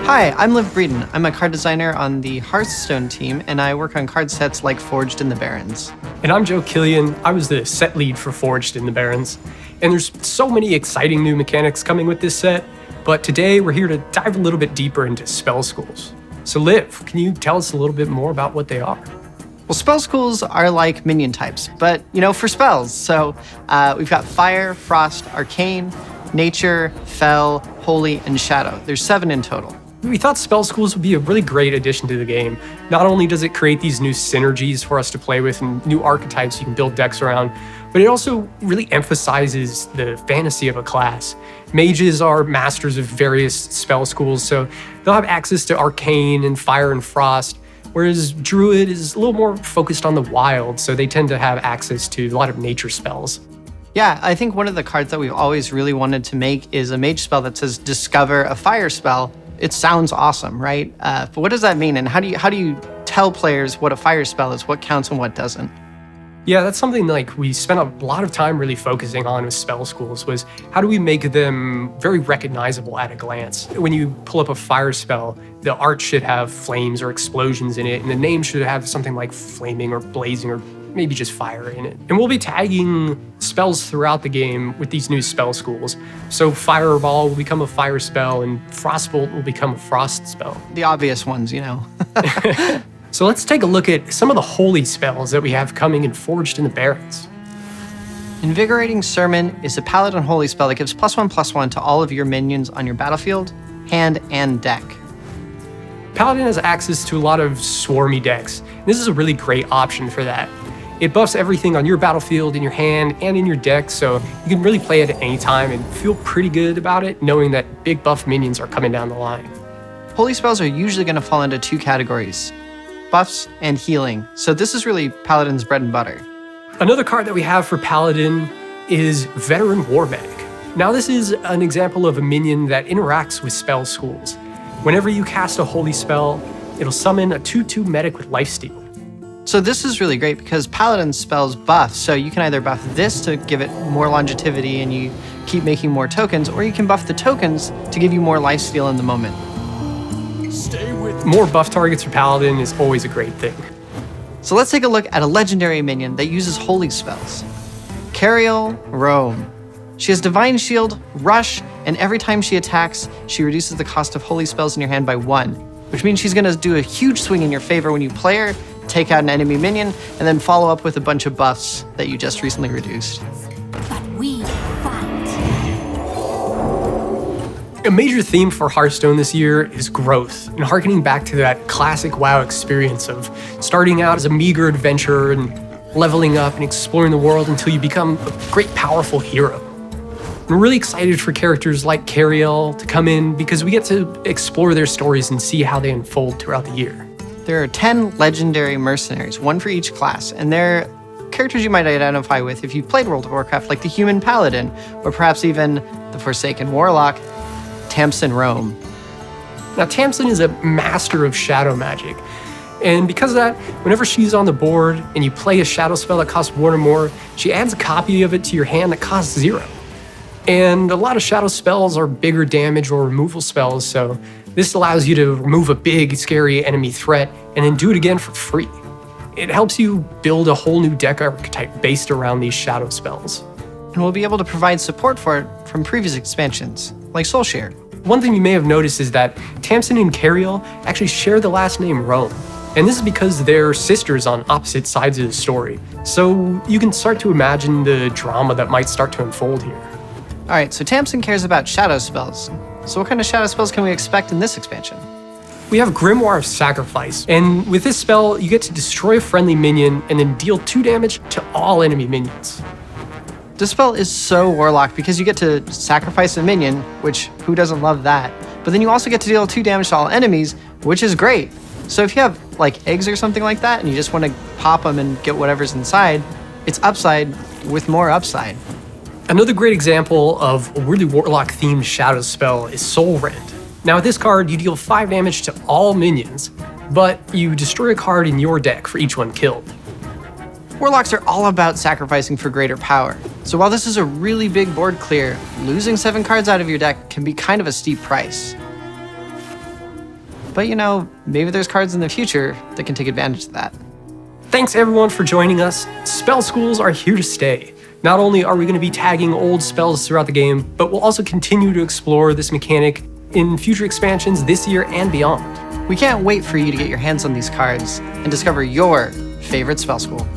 Hi, I'm Briedin. I'm a card designer on the Hearthstone team, and I work on card sets like Forged in the Barrens. And I'm Kilian. I was the set lead for Forged in the Barrens. And there's so many exciting new mechanics coming with this set, but today we're here to dive a little bit deeper into spell schools. So Liv, can you tell us a little bit more about what they are? Well, spell schools are like minion types, but, for spells. So we've got Fire, Frost, Arcane, Nature, Fel, Holy, and Shadow. There's 7 in total. We thought spell schools would be a really great addition to the game. Not only does it create these new synergies for us to play with and new archetypes you can build decks around, but it also really emphasizes the fantasy of a class. Mages are masters of various spell schools, so they'll have access to Arcane and Fire and Frost, whereas Druid is a little more focused on the wild, so they tend to have access to a lot of nature spells. Yeah, I think one of the cards that we've always really wanted to make is a mage spell that says discover a fire spell. It sounds awesome, right? But what does that mean? And how do you tell players what a fire spell is, what counts and what doesn't? Yeah, that's something we spent a lot of time really focusing on with spell schools, was how do we make them very recognizable at a glance? When you pull up a fire spell, the art should have flames or explosions in it, and the name should have something like flaming or blazing or maybe just fire in it. And we'll be tagging spells throughout the game with these new spell schools. So Fireball will become a fire spell and Frostbolt will become a frost spell. The obvious ones, So let's take a look at some of the holy spells that we have coming in Forged in the Barrens. Invigorating Sermon is a paladin holy spell that gives +1/+1 to all of your minions on your battlefield, hand, and deck. Paladin has access to a lot of swarmy decks. This is a really great option for that. It buffs everything on your battlefield, in your hand, and in your deck, so you can really play it at any time and feel pretty good about it, knowing that big buff minions are coming down the line. Holy spells are usually going to fall into 2 categories, buffs and healing, so this is really Paladin's bread and butter. Another card that we have for Paladin is Veteran Warbag. Now this is an example of a minion that interacts with spell schools. Whenever you cast a holy spell, it'll summon a 2/2 medic with lifesteal. So this is really great because Paladin spells buff, so you can either buff this to give it more longevity and you keep making more tokens, or you can buff the tokens to give you more lifesteal in the moment. More buff targets for Paladin is always a great thing. So let's take a look at a legendary minion that uses holy spells. Cariel Rome. She has Divine Shield, Rush, and every time she attacks, she reduces the cost of holy spells in your hand by 1, which means she's going to do a huge swing in your favor when you play her, take out an enemy minion, and then follow up with a bunch of buffs that you just recently reduced. But we fight. A major theme for Hearthstone this year is growth, and harkening back to that classic WoW experience of starting out as a meager adventurer and leveling up and exploring the world until you become a great, powerful hero. I'm really excited for characters like Cariel to come in because we get to explore their stories and see how they unfold throughout the year. There are 10 legendary mercenaries, 1 for each class, and they're characters you might identify with if you've played World of Warcraft, like the Human Paladin, or perhaps even the Forsaken Warlock, Tamsin Roam. Now, Tamsin is a master of shadow magic, and because of that, whenever she's on the board and you play a shadow spell that costs 1 or more, she adds a copy of it to your hand that costs 0. And a lot of shadow spells are bigger damage or removal spells, so this allows you to remove a big, scary enemy threat and then do it again for free. It helps you build a whole new deck archetype based around these shadow spells. And we'll be able to provide support for it from previous expansions, like Soulshare. One thing you may have noticed is that Tamsin and Cariel actually share the last name Rome. And this is because they're sisters on opposite sides of the story. So you can start to imagine the drama that might start to unfold here. All right, so Tamsin cares about shadow spells. So what kind of shadow spells can we expect in this expansion? We have Grimoire of Sacrifice, and with this spell, you get to destroy a friendly minion and then deal 2 damage to all enemy minions. This spell is so Warlock because you get to sacrifice a minion, which who doesn't love that? But then you also get to deal 2 damage to all enemies, which is great. So if you have like eggs or something like that and you just want to pop them and get whatever's inside, it's upside with more upside. Another great example of a really Warlock-themed shadow spell is Soul Rend. Now with this card, you deal 5 damage to all minions, but you destroy a card in your deck for each one killed. Warlocks are all about sacrificing for greater power. So while this is a really big board clear, losing 7 cards out of your deck can be kind of a steep price. But maybe there's cards in the future that can take advantage of that. Thanks everyone for joining us. Spell schools are here to stay. Not only are we going to be tagging old spells throughout the game, but we'll also continue to explore this mechanic in future expansions this year and beyond. We can't wait for you to get your hands on these cards and discover your favorite spell school.